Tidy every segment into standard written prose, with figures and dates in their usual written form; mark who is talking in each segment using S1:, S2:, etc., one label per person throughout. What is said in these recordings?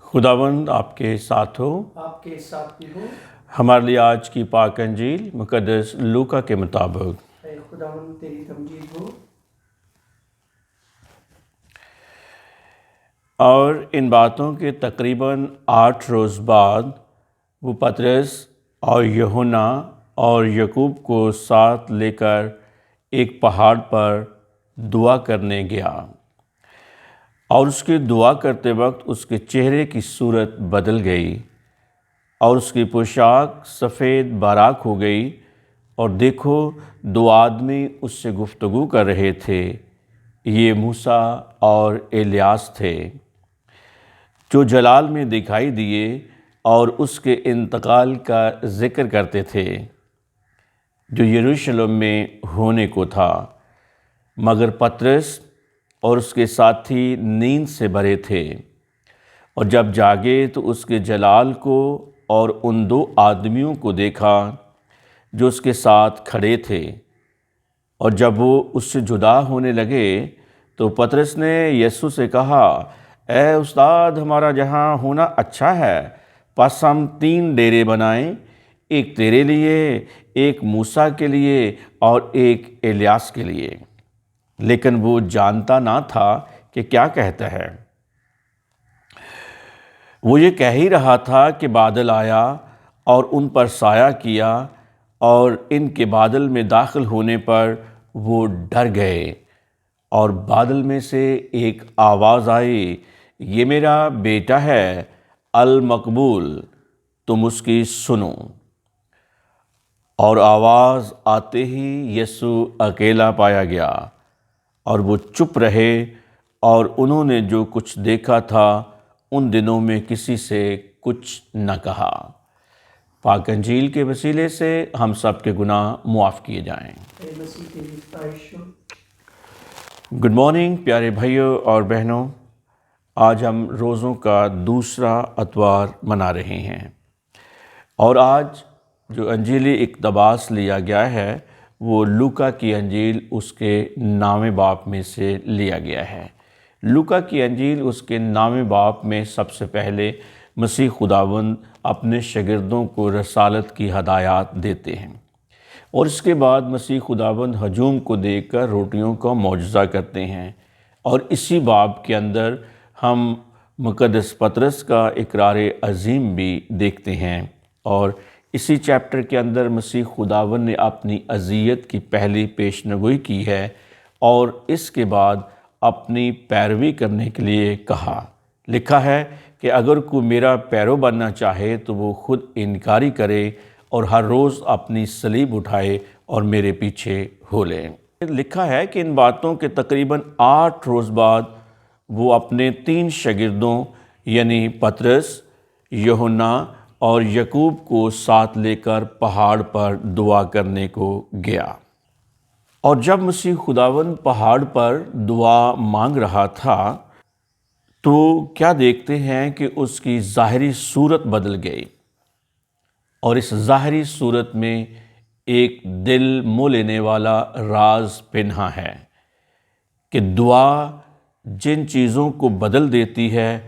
S1: خداوند آپ کے ساتھ ہو،
S2: آپ کے ساتھ بھی ہو۔
S1: ہمارے لیے آج کی پاک انجیل مقدس لوکا کے مطابق۔
S2: اے خداوند تیری تمجید ہو۔
S1: اور ان باتوں کے تقریباً 8 روز بعد وہ پطرس اور یوحنا اور یعقوب کو ساتھ لے کر ایک پہاڑ پر دعا کرنے گیا، اور اس کی دعا کرتے وقت اس کے چہرے کی صورت بدل گئی اور اس کی پوشاک سفید براق ہو گئی، اور دیکھو 2 آدمی اس سے گفتگو کر رہے تھے، یہ موسیٰ اور ایلیاس تھے، جو جلال میں دکھائی دیے اور اس کے انتقال کا ذکر کرتے تھے جو یروشلم میں ہونے کو تھا۔ مگر پطرس اور اس کے ساتھی نیند سے بھرے تھے، اور جب جاگے تو اس کے جلال کو اور ان 2 آدمیوں کو دیکھا جو اس کے ساتھ کھڑے تھے، اور جب وہ اس سے جدا ہونے لگے تو پطرس نے یسوع سے کہا، اے استاد، ہمارا جہاں ہونا اچھا ہے، پس ہم 3 ڈیرے بنائیں، ایک تیرے لیے، ایک موسیٰ کے لیے اور ایک ایلیاس کے لیے۔ لیکن وہ جانتا نہ تھا کہ کیا کہتا ہے۔ وہ یہ کہہ ہی رہا تھا کہ بادل آیا اور ان پر سایہ کیا، اور ان کے بادل میں داخل ہونے پر وہ ڈر گئے، اور بادل میں سے ایک آواز آئی، یہ میرا بیٹا ہے المقبول، تم اس کی سنو۔ اور آواز آتے ہی یسوع اکیلا پایا گیا، اور وہ چپ رہے، اور انہوں نے جو کچھ دیکھا تھا ان دنوں میں کسی سے کچھ نہ کہا۔ پاک انجیل کے وسیلے سے ہم سب کے گناہ معاف کیے جائیں۔
S2: اے مسیح تیری ستائش ہو۔
S1: گڈ مارننگ پیارے بھائیوں اور بہنوں، آج ہم روزوں کا دوسرا اتوار منا رہے ہیں، اور آج جو انجیلی اقتباس لیا گیا ہے وہ لوکا کی انجیل اس کے 9ویں باب میں سے لیا گیا ہے۔ لوکا کی انجیل اس کے 9ویں باب میں سب سے پہلے مسیح خداوند اپنے شاگردوں کو رسالت کی ہدایات دیتے ہیں، اور اس کے بعد مسیح خداوند ہجوم کو دیکھ کر روٹیوں کا معجزہ کرتے ہیں، اور اسی باب کے اندر ہم مقدس پطرس کا اقرار عظیم بھی دیکھتے ہیں، اور اسی چیپٹر کے اندر مسیح خداوند نے اپنی اذیت کی پہلی پیشنگوئی کی ہے، اور اس کے بعد اپنی پیروی کرنے کے لیے کہا۔ لکھا ہے کہ اگر کوئی میرا پیرو بننا چاہے تو وہ خود انکاری کرے اور ہر روز اپنی صلیب اٹھائے اور میرے پیچھے ہو لے۔ لکھا ہے کہ ان باتوں کے تقریباً 8 روز بعد وہ اپنے 3 شاگردوں یعنی پطرس، یوحنا اور یعقوب کو ساتھ لے کر پہاڑ پر دعا کرنے کو گیا۔ اور جب مسیح خداوند پہاڑ پر دعا مانگ رہا تھا تو کیا دیکھتے ہیں کہ اس کی ظاہری صورت بدل گئی، اور اس ظاہری صورت میں ایک دل مو لینے والا راز پنہاں ہے کہ دعا جن چیزوں کو بدل دیتی ہے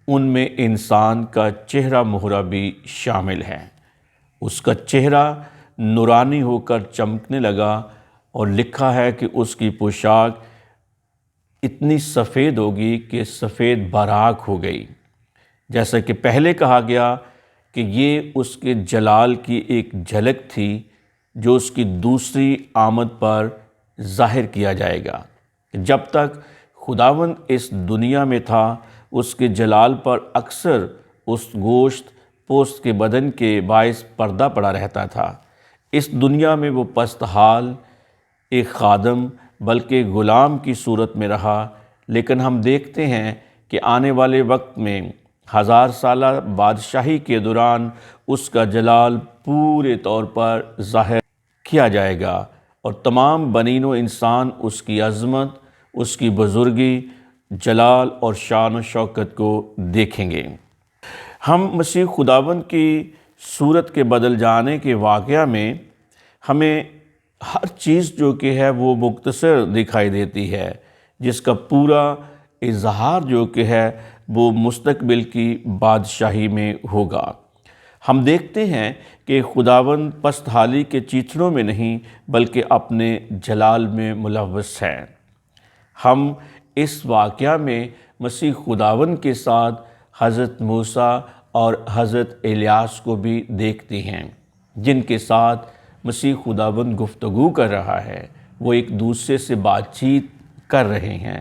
S1: ان میں انسان کا چہرہ مہرہ بھی شامل ہے۔ اس کا چہرہ نورانی ہو کر چمکنے لگا، اور لکھا ہے کہ اس کی پوشاک اتنی سفید ہوگی کہ سفید براق ہو گئی، جیسا کہ پہلے کہا گیا کہ یہ اس کے جلال کی ایک جھلک تھی جو اس کی دوسری آمد پر ظاہر کیا جائے گا۔ جب تک خداوند اس دنیا میں تھا اس کے جلال پر اکثر اس گوشت پوست کے بدن کے باعث پردہ پڑا رہتا تھا۔ اس دنیا میں وہ پست حال ایک خادم بلکہ غلام کی صورت میں رہا، لیکن ہم دیکھتے ہیں کہ آنے والے وقت میں 1000 سالہ بادشاہی کے دوران اس کا جلال پورے طور پر ظاہر کیا جائے گا، اور تمام بنین و انسان اس کی عظمت، اس کی بزرگی، جلال اور شان و شوکت کو دیکھیں گے۔ ہم مسیح خداوند کی صورت کے بدل جانے کے واقعہ میں ہمیں ہر چیز جو کہ ہے وہ مختصر دکھائی دیتی ہے، جس کا پورا اظہار جو کہ ہے وہ مستقبل کی بادشاہی میں ہوگا۔ ہم دیکھتے ہیں کہ خداوند پست حالی کے چیتڑوں میں نہیں بلکہ اپنے جلال میں ملوث ہے۔ ہم اس واقعہ میں مسیح خداوند کے ساتھ حضرت موسیٰ اور حضرت الیاس کو بھی دیکھتے ہیں، جن کے ساتھ مسیح خداوند گفتگو کر رہا ہے، وہ ایک دوسرے سے بات چیت کر رہے ہیں۔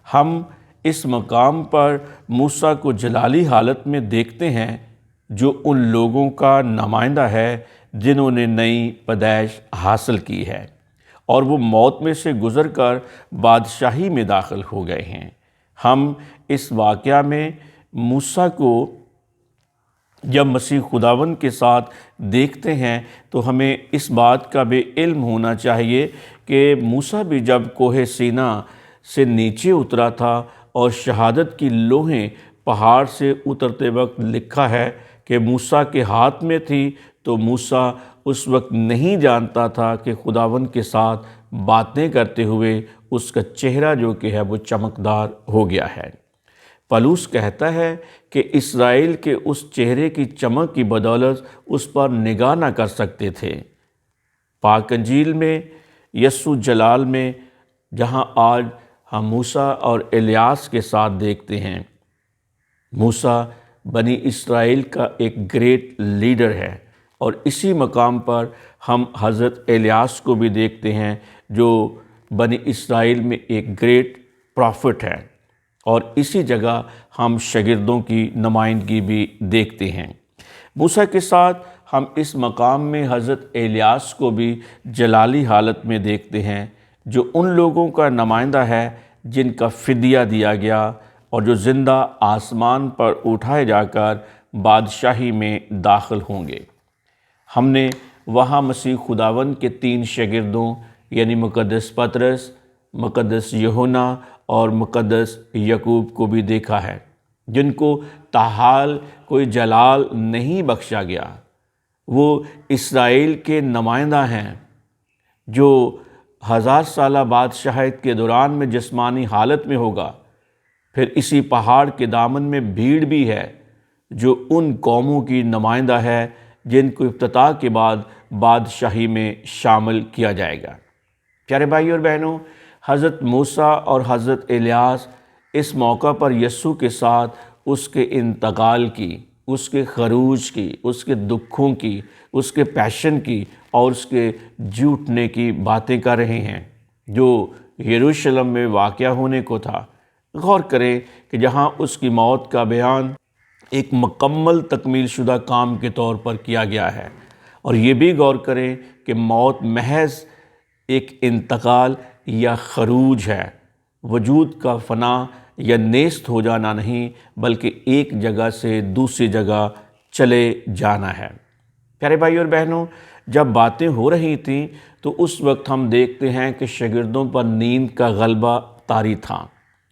S1: ہم اس مقام پر موسیٰ کو جلالی حالت میں دیکھتے ہیں، جو ان لوگوں کا نمائندہ ہے جنہوں نے نئی پیدائش حاصل کی ہے اور وہ موت میں سے گزر کر بادشاہی میں داخل ہو گئے ہیں۔ ہم اس واقعہ میں موسیٰ کو جب مسیح خداوند کے ساتھ دیکھتے ہیں تو ہمیں اس بات کا بھی علم ہونا چاہیے کہ موسیٰ بھی جب کوہ سینا سے نیچے اترا تھا اور شہادت کی لوحیں پہاڑ سے اترتے وقت لکھا ہے کہ موسیٰ کے ہاتھ میں تھی، تو موسیٰ اس وقت نہیں جانتا تھا کہ خداوند کے ساتھ باتیں کرتے ہوئے اس کا چہرہ جو کہ ہے وہ چمکدار ہو گیا ہے۔ پولس کہتا ہے کہ اسرائیل کے اس چہرے کی چمک کی بدولت اس پر نگاہ نہ کر سکتے تھے۔ پاک انجیل میں یسوع جلال میں جہاں آج ہم موسیٰ اور الیاس کے ساتھ دیکھتے ہیں، موسیٰ بنی اسرائیل کا ایک گریٹ لیڈر ہے، اور اسی مقام پر ہم حضرت الیاس کو بھی دیکھتے ہیں جو بنی اسرائیل میں ایک گریٹ پروفٹ ہے، اور اسی جگہ ہم شاگردوں کی نمائندگی بھی دیکھتے ہیں۔ موسیٰ کے ساتھ ہم اس مقام میں حضرت الیاس کو بھی جلالی حالت میں دیکھتے ہیں، جو ان لوگوں کا نمائندہ ہے جن کا فدیہ دیا گیا اور جو زندہ آسمان پر اٹھائے جا کر بادشاہی میں داخل ہوں گے۔ ہم نے وہاں مسیح خداوند کے 3 شاگردوں یعنی مقدس پطرس، مقدس یوحنا اور مقدس یعقوب کو بھی دیکھا ہے، جن کو تاحال کوئی جلال نہیں بخشا گیا۔ وہ اسرائیل کے نمائندہ ہیں جو 1000 سالہ بادشاہت کے دوران میں جسمانی حالت میں ہوگا۔ پھر اسی پہاڑ کے دامن میں بھیڑ بھی ہے جو ان قوموں کی نمائندہ ہے جن کو افتتاح کے بعد بادشاہی میں شامل کیا جائے گا۔ پیارے بھائی اور بہنوں، حضرت موسیٰ اور حضرت الیاس اس موقع پر یسوع کے ساتھ اس کے انتقال کی، اس کے خروج کی، اس کے دکھوں کی، اس کے پیشن کی اور اس کے جی اٹھنے کی باتیں کر رہے ہیں جو یروشلم میں واقع ہونے کو تھا۔ غور کریں کہ جہاں اس کی موت کا بیان ایک مکمل تکمیل شدہ کام کے طور پر کیا گیا ہے، اور یہ بھی غور کریں کہ موت محض ایک انتقال یا خروج ہے، وجود کا فنا یا نیست ہو جانا نہیں بلکہ ایک جگہ سے دوسری جگہ چلے جانا ہے۔ پیارے بھائی اور بہنوں، جب باتیں ہو رہی تھیں تو اس وقت ہم دیکھتے ہیں کہ شاگردوں پر نیند کا غلبہ طاری تھا۔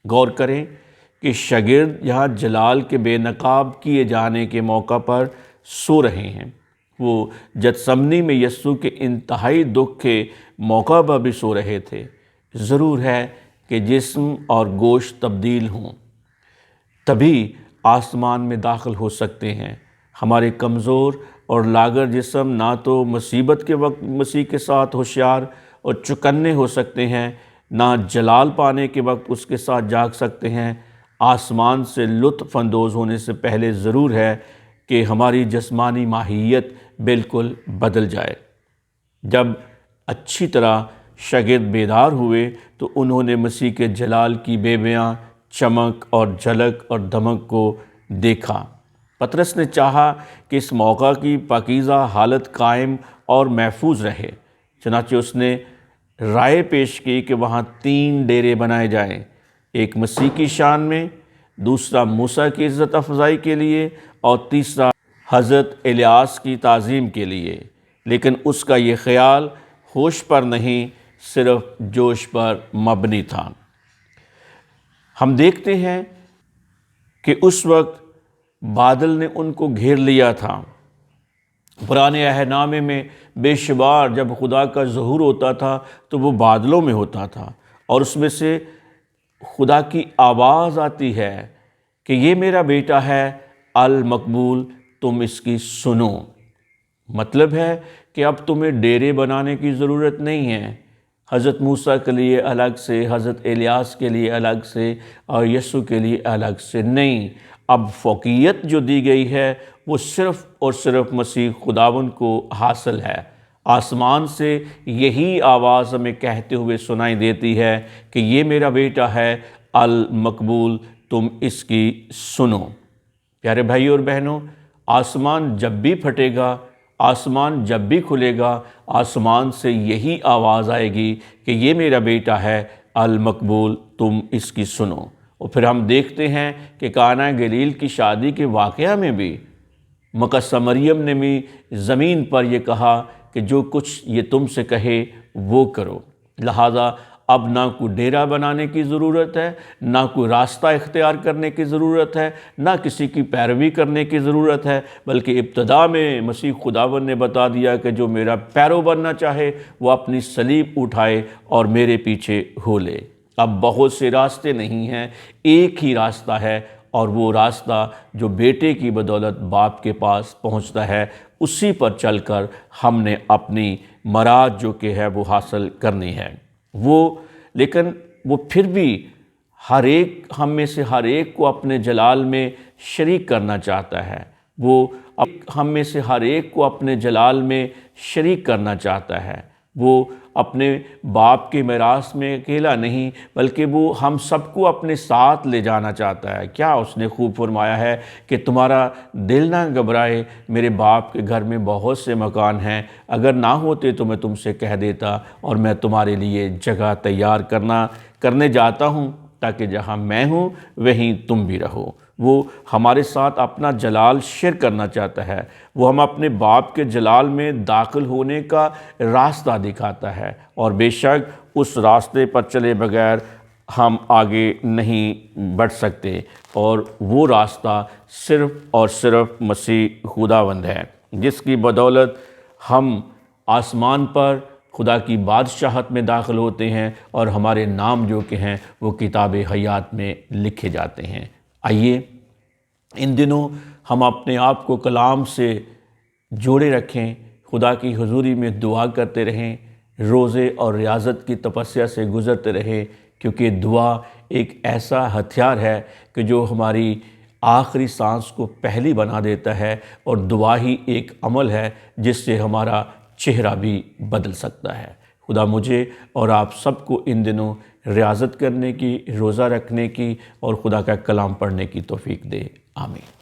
S1: غور کریں کہ شاگرد یہاں جلال کے بے نقاب کیے جانے کے موقع پر سو رہے ہیں، وہ گتسمنی میں یسوع کے انتہائی دکھ کے موقع پر بھی سو رہے تھے۔ ضرور ہے کہ جسم اور گوشت تبدیل ہوں، تبھی آسمان میں داخل ہو سکتے ہیں۔ ہمارے کمزور اور لاغر جسم نہ تو مصیبت کے وقت مسیح کے ساتھ ہوشیار اور چکنے ہو سکتے ہیں، نہ جلال پانے کے وقت اس کے ساتھ جاگ سکتے ہیں۔ آسمان سے لطف اندوز ہونے سے پہلے ضرور ہے کہ ہماری جسمانی ماہیت بالکل بدل جائے۔ جب اچھی طرح شاگرد بیدار ہوئے تو انہوں نے مسیح کے جلال کی بے بیاں چمک اور جھلک اور دمک کو دیکھا۔ پطرس نے چاہا کہ اس موقع کی پاکیزہ حالت قائم اور محفوظ رہے، چنانچہ اس نے رائے پیش کی کہ وہاں 3 ڈیرے بنائے جائیں، ایک مسیح کی شان میں، دوسرا موسیٰ کی عزت افزائی کے لیے اور تیسرا حضرت الیاس کی تعظیم کے لیے۔ لیکن اس کا یہ خیال ہوش پر نہیں، صرف جوش پر مبنی تھا۔ ہم دیکھتے ہیں کہ اس وقت بادل نے ان کو گھیر لیا تھا۔ پرانے عہد نامے میں بے شمار جب خدا کا ظہور ہوتا تھا تو وہ بادلوں میں ہوتا تھا، اور اس میں سے خدا کی آواز آتی ہے کہ یہ میرا بیٹا ہے المقبول، تم اس کی سنو۔ مطلب ہے کہ اب تمہیں ڈیرے بنانے کی ضرورت نہیں ہے، حضرت موسیٰ کے لیے الگ سے، حضرت الیاس کے لیے الگ سے اور یسوع کے لیے الگ سے نہیں۔ اب فوقیت جو دی گئی ہے وہ صرف اور صرف مسیح خداوند کو حاصل ہے۔ آسمان سے یہی آواز ہمیں کہتے ہوئے سنائی دیتی ہے کہ یہ میرا بیٹا ہے المقبول، تم اس کی سنو۔ پیارے بھائیو اور بہنوں، آسمان جب بھی پھٹے گا، آسمان جب بھی کھلے گا، آسمان سے یہی آواز آئے گی کہ یہ میرا بیٹا ہے المقبول، تم اس کی سنو۔ اور پھر ہم دیکھتے ہیں کہ قانا گلیل کی شادی کے واقعہ میں بھی مقدسہ مریم نے بھی زمین پر یہ کہا کہ جو کچھ یہ تم سے کہے وہ کرو۔ لہٰذا اب نہ کوئی ڈیرا بنانے کی ضرورت ہے، نہ کوئی راستہ اختیار کرنے کی ضرورت ہے، نہ کسی کی پیروی کرنے کی ضرورت ہے، بلکہ ابتدا میں مسیح خداوند نے بتا دیا کہ جو میرا پیرو بننا چاہے وہ اپنی صلیب اٹھائے اور میرے پیچھے ہو لے۔ اب بہت سے راستے نہیں ہیں، ایک ہی راستہ ہے، اور وہ راستہ جو بیٹے کی بدولت باپ کے پاس پہنچتا ہے، اسی پر چل کر ہم نے اپنی مراد جو کہ ہے وہ حاصل کرنی ہے۔ لیکن وہ پھر بھی ہم میں سے ہر ایک کو اپنے جلال میں شریک کرنا چاہتا ہے۔ وہ ہم میں سے ہر ایک کو اپنے جلال میں شریک کرنا چاہتا ہے۔ وہ اپنے باپ کے میراث میں اکیلا نہیں، بلکہ وہ ہم سب کو اپنے ساتھ لے جانا چاہتا ہے۔ کیا اس نے خوب فرمایا ہے کہ تمہارا دل نہ گھبرائے، میرے باپ کے گھر میں بہت سے مکان ہیں، اگر نہ ہوتے تو میں تم سے کہہ دیتا، اور میں تمہارے لیے جگہ تیار کرنے جاتا ہوں، تاکہ جہاں میں ہوں وہیں تم بھی رہو۔ وہ ہمارے ساتھ اپنا جلال شیئر کرنا چاہتا ہے، وہ ہم اپنے باپ کے جلال میں داخل ہونے کا راستہ دکھاتا ہے، اور بے شک اس راستے پر چلے بغیر ہم آگے نہیں بڑھ سکتے، اور وہ راستہ صرف اور صرف مسیح خداوند ہے، جس کی بدولت ہم آسمان پر خدا کی بادشاہت میں داخل ہوتے ہیں، اور ہمارے نام جو کہ ہیں وہ کتاب حیات میں لکھے جاتے ہیں۔ آئیے ان دنوں ہم اپنے آپ کو کلام سے جوڑے رکھیں، خدا کی حضوری میں دعا کرتے رہیں، روزے اور ریاضت کی تپسیا سے گزرتے رہیں، کیونکہ دعا ایک ایسا ہتھیار ہے کہ جو ہماری آخری سانس کو پہلی بنا دیتا ہے، اور دعا ہی ایک عمل ہے جس سے ہمارا چہرہ بھی بدل سکتا ہے۔ خدا مجھے اور آپ سب کو ان دنوں ریاضت کرنے کی، روزہ رکھنے کی اور خدا کا کلام پڑھنے کی توفیق دے۔ آمین۔